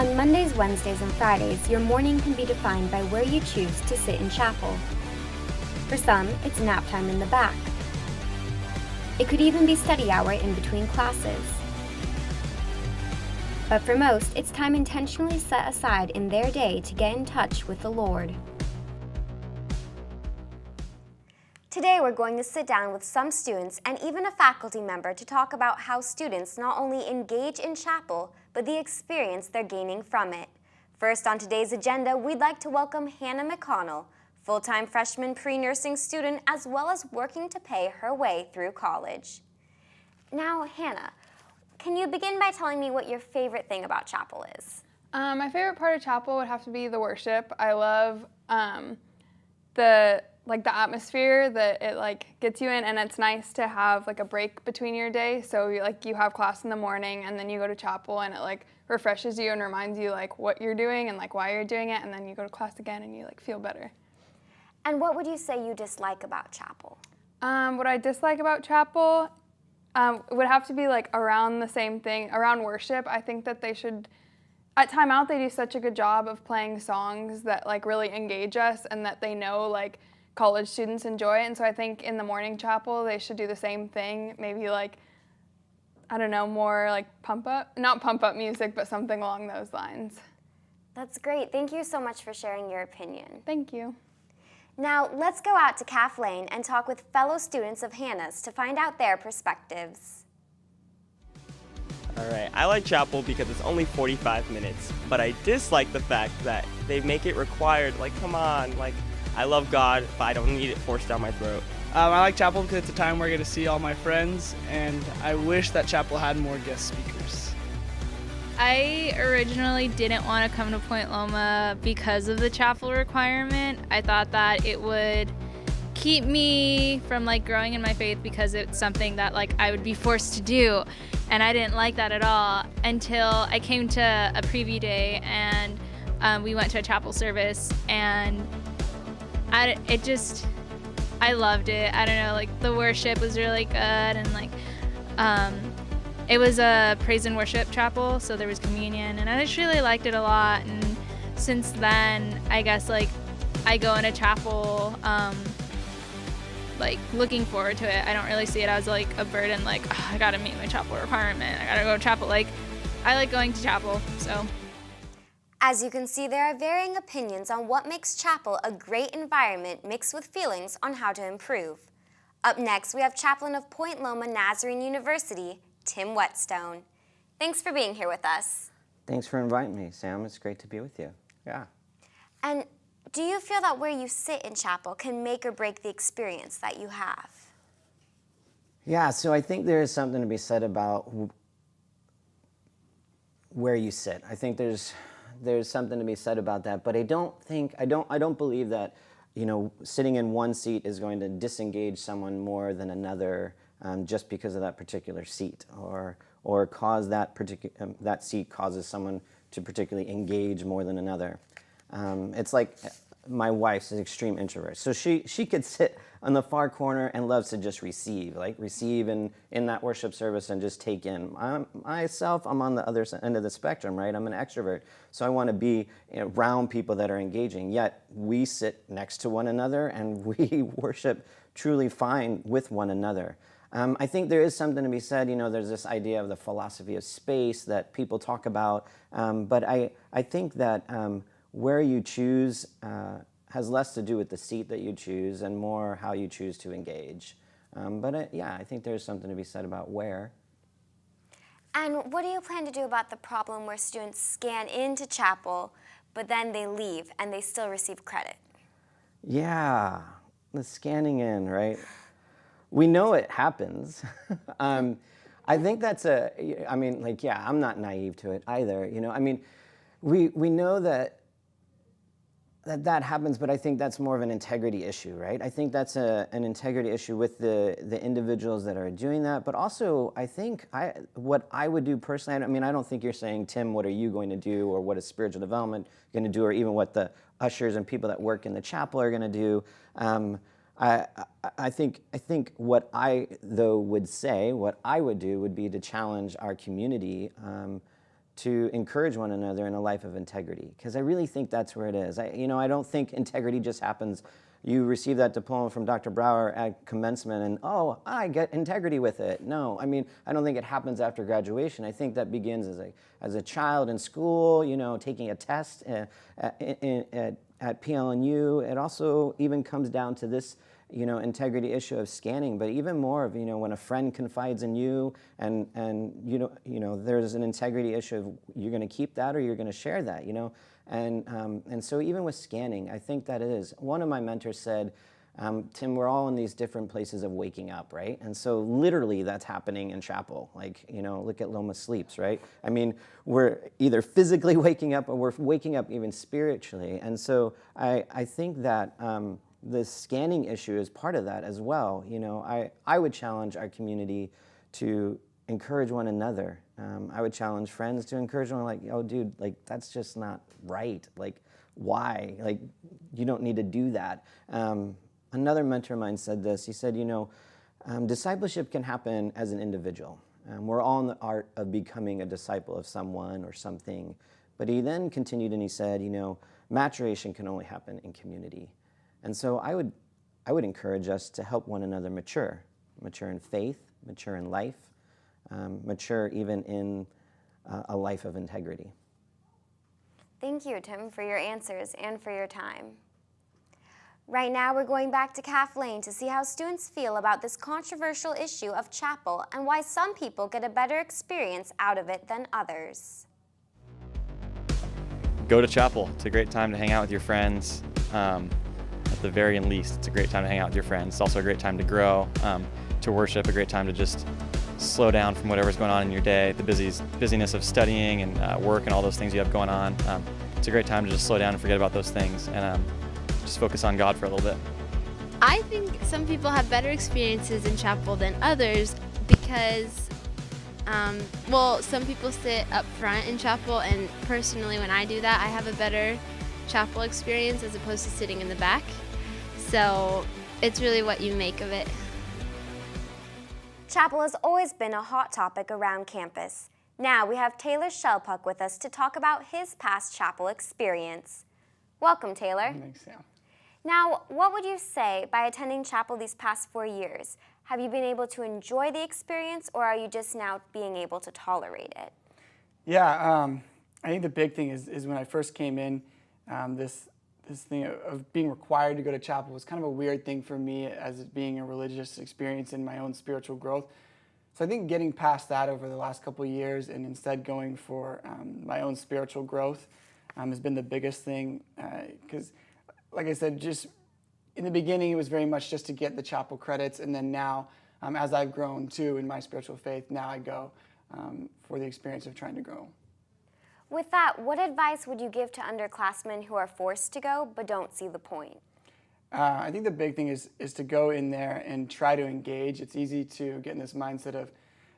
On Mondays, Wednesdays, and Fridays, your morning can be defined by where you choose to sit in chapel. For some, it's nap time in the back. It could even be study hour in between classes. But for most, it's time intentionally set aside in their day to get in touch with the Lord. Today we're going to sit down with some students and even a faculty member to talk about how students not only engage in chapel, but the experience they're gaining from it. First on today's agenda, we'd like to welcome Hannah Mcconnell, full-time freshman pre-nursing student, as well as working to pay her way through college. Now, Hannah, can you begin by telling me what your favorite thing about chapel is? My favorite part of chapel would have to be the worship. I love the atmosphere that it gets you in, and it's nice to have a break between your day. So you have class in the morning and then you go to chapel, and it refreshes you and reminds you what you're doing and why you're doing it, and then you go to class again and you feel better. And what would you say you dislike about chapel? What I dislike about chapel would have to be around the same thing, around worship. I think that they should, at timeout, they do such a good job of playing songs that really engage us and that they know college students enjoy it. And so I think in the morning chapel they should do the same thing. Maybe I don't know, more not pump up music, but something along those lines. That's great. Thank you so much for sharing your opinion. Thank you. Now let's go out to Chaplain and talk with fellow students of Hannah's to find out their perspectives. All right, I like chapel because it's only 45 minutes, but I dislike the fact that they make it required. Come on, I love God, but I don't need it forced down my throat. I like chapel because it's a time where I get to see all my friends, and I wish that chapel had more guest speakers. I originally didn't want to come to Point Loma because of the chapel requirement. I thought that it would keep me from growing in my faith because it's something that I would be forced to do, and I didn't like that at all until I came to a preview day and we went to a chapel service, and I loved it. I don't know, the worship was really good, and it was a praise and worship chapel, so there was communion, and I just really liked it a lot. And since then, I guess I go into chapel looking forward to it. I don't really see it as a burden, oh, I gotta meet my chapel requirement, I gotta go to chapel. I like going to chapel, so. As you can see, there are varying opinions on what makes chapel a great environment mixed with feelings on how to improve. Up next, we have Chaplain of Point Loma Nazarene University, Tim Whetstone. Thanks for being here with us. Thanks for inviting me, Sam. It's great to be with you. Yeah. And do you feel that where you sit in chapel can make or break the experience that you have? Yeah, so I think there is something to be said about where you sit. I think there's something to be said about that, but I don't believe that, sitting in one seat is going to disengage someone more than another just because of that particular seat, or cause that seat causes someone to particularly engage more than another. It's like my wife's an extreme introvert, so she could sit on the far corner and loves to just receive in that worship service and just take in. Myself, I'm on the other end of the spectrum, right? I'm an extrovert, so I want to be around people that are engaging, yet we sit next to one another and we worship truly fine with one another. I think there is something to be said, there's this idea of the philosophy of space that people talk about, but I think that where you choose has less to do with the seat that you choose and more how you choose to engage. I think there's something to be said about where. And what do you plan to do about the problem where students scan into chapel, but then they leave and they still receive credit? Yeah, the scanning in, right? We know it happens. I think that's I'm not naive to it either. We know that happens, but I think that's more of an integrity issue, right? I think that's an integrity issue with the individuals that are doing that, but also I think what I would do personally, I don't think you're saying, Tim, what are you going to do, or what is spiritual development going to do, or even what the ushers and people that work in the chapel are going to do. I think what what I would do would be to challenge our community to encourage one another in a life of integrity, because I really think that's where it is. I don't think integrity just happens. You receive that diploma from Dr. Brower at commencement and, oh, I get integrity with it. No, I don't think it happens after graduation. I think that begins as a child in school, taking a test at PLNU. It also even comes down to this, integrity issue of scanning, but even more of, when a friend confides in you and there's an integrity issue of you're going to keep that or you're going to share that, And so even with scanning, I think that it is. One of my mentors said, Tim, we're all in these different places of waking up, right? And so literally that's happening in chapel. Like, look at Loma sleeps, right? We're either physically waking up or we're waking up even spiritually. And so I think that the scanning issue is part of that as well. I would challenge our community to encourage one another. I would challenge friends to encourage one, like, oh, dude, like, that's just not right. Like, why? Like, you don't need to do that. Another mentor of mine said this. He said, discipleship can happen as an individual. We're all in the art of becoming a disciple of someone or something. But he then continued and he said, maturation can only happen in community. And so I would encourage us to help one another mature in faith, mature in life, mature even in a life of integrity. Thank you, Tim, for your answers and for your time. Right now, we're going back to Chaplain to see how students feel about this controversial issue of chapel and why some people get a better experience out of it than others. Go to chapel. It's a great time to hang out with your friends. At the very least, it's a great time to hang out with your friends. It's also a great time to grow, to worship, a great time to just slow down from whatever's going on in your day, the busyness of studying and work and all those things you have going on. It's a great time to just slow down and forget about those things and just focus on God for a little bit. I think some people have better experiences in chapel than others because, some people sit up front in chapel, and personally when I do that, I have a better chapel experience as opposed to sitting in the back. So it's really what you make of it. Chapel has always been a hot topic around campus. Now we have Taylor Shellpuck with us to talk about his past chapel experience. Welcome, Taylor. Thanks, Sam. Now, what would you say by attending chapel these past 4 years? Have you been able to enjoy the experience, or are you just now being able to tolerate it? Yeah, I think the big thing is when I first came in, this thing of being required to go to chapel was kind of a weird thing for me as it being a religious experience in my own spiritual growth. So I think getting past that over the last couple of years and instead going for my own spiritual growth has been the biggest thing. Because, like I said, just in the beginning it was very much just to get the chapel credits, and then now as I've grown too in my spiritual faith, now I go for the experience of trying to grow. With that, what advice would you give to underclassmen who are forced to go but don't see the point? I think the big thing is to go in there and try to engage. It's easy to get in this mindset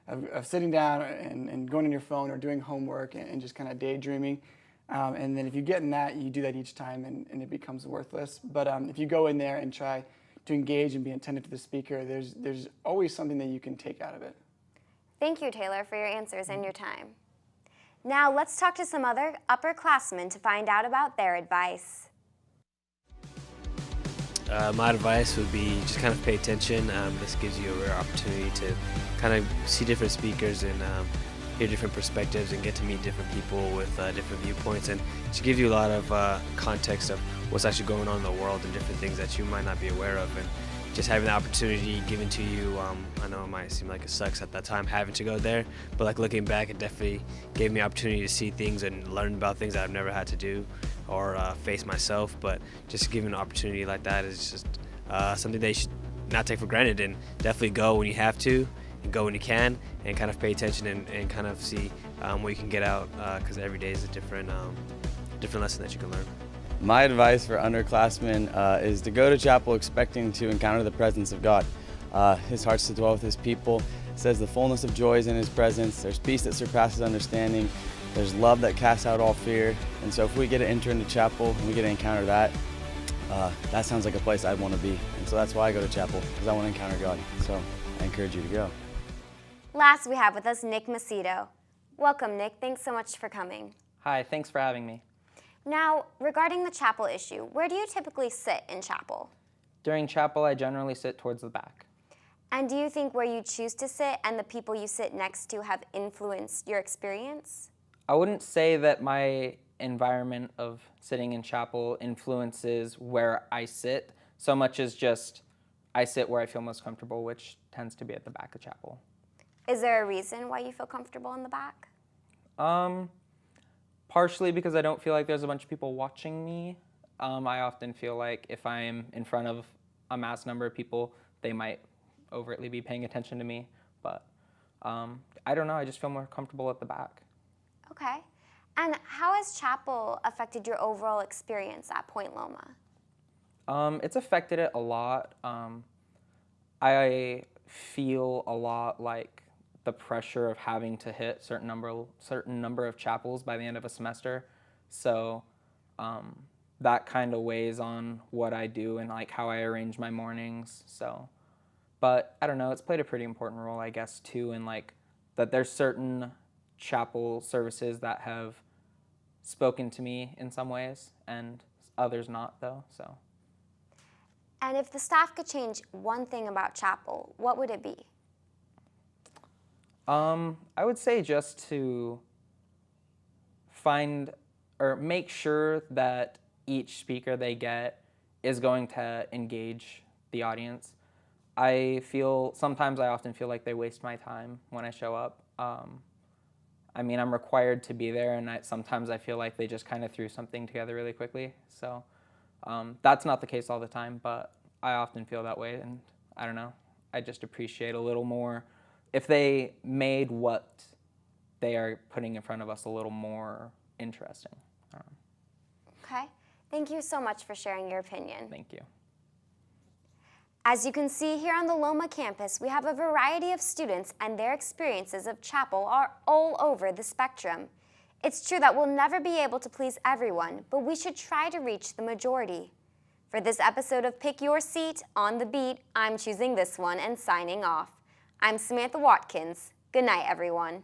of sitting down and going on your phone or doing homework and just kind of daydreaming. And then if you get in that, you do that each time and it becomes worthless. But if you go in there and try to engage and be attentive to the speaker, there's always something that you can take out of it. Thank you, Taylor, for your answers and your time. Now let's talk to some other upperclassmen to find out about their advice. My advice would be just kind of pay attention. This gives you a rare opportunity to kind of see different speakers and hear different perspectives and get to meet different people with different viewpoints, and it gives you a lot of context of what's actually going on in the world and different things that you might not be aware of. And just having the opportunity given to you, I know it might seem like it sucks at that time having to go there, but like looking back, it definitely gave me opportunity to see things and learn about things that I've never had to do or face myself. But just giving an opportunity like that is just something that you should not take for granted, and definitely go when you have to and go when you can, and kind of pay attention and kind of see what you can get out, because every day is a different lesson that you can learn. My advice for underclassmen is to go to chapel expecting to encounter the presence of God. His heart's to dwell with his people. It says the fullness of joy is in his presence. There's peace that surpasses understanding. There's love that casts out all fear. And so if we get to enter into chapel and we get to encounter that, that sounds like a place I'd want to be. And so that's why I go to chapel, because I want to encounter God. So I encourage you to go. Last, we have with us Nick Macedo. Welcome, Nick. Thanks so much for coming. Hi, thanks for having me. Now, regarding the chapel issue, where do you typically sit in chapel? During chapel, I generally sit towards the back. And do you think where you choose to sit and the people you sit next to have influenced your experience? I wouldn't say that my environment of sitting in chapel influences where I sit so much as just I sit where I feel most comfortable, which tends to be at the back of chapel. Is there a reason why you feel comfortable in the back? Partially because I don't feel like there's a bunch of people watching me. I often feel like if I'm in front of a mass number of people, they might overtly be paying attention to me. But I don't know, I just feel more comfortable at the back. Okay. And how has chapel affected your overall experience at Point Loma? It's affected it a lot. I feel a lot like the pressure of having to hit certain number of chapels by the end of a semester. So that kind of weighs on what I do and like how I arrange my mornings. So, but I don't know, it's played a pretty important role, I guess, too, in like that there's certain chapel services that have spoken to me in some ways and others not though, so. And if the staff could change one thing about chapel, what would it be? I would say just to find or make sure that each speaker they get is going to engage the audience. I often feel like they waste my time when I show up. I mean, I'm required to be there, and sometimes I feel like they just kind of threw something together really quickly. So that's not the case all the time, but I often feel that way, and I don't know. I just appreciate a little more if they made what they are putting in front of us a little more interesting. Okay. Thank you so much for sharing your opinion. Thank you. As you can see here on the Loma campus, we have a variety of students and their experiences of chapel are all over the spectrum. It's true that we'll never be able to please everyone, but we should try to reach the majority. For this episode of Pick Your Seat on the Beat, I'm choosing this one and signing off. I'm Samantha Watkins. Good night, everyone.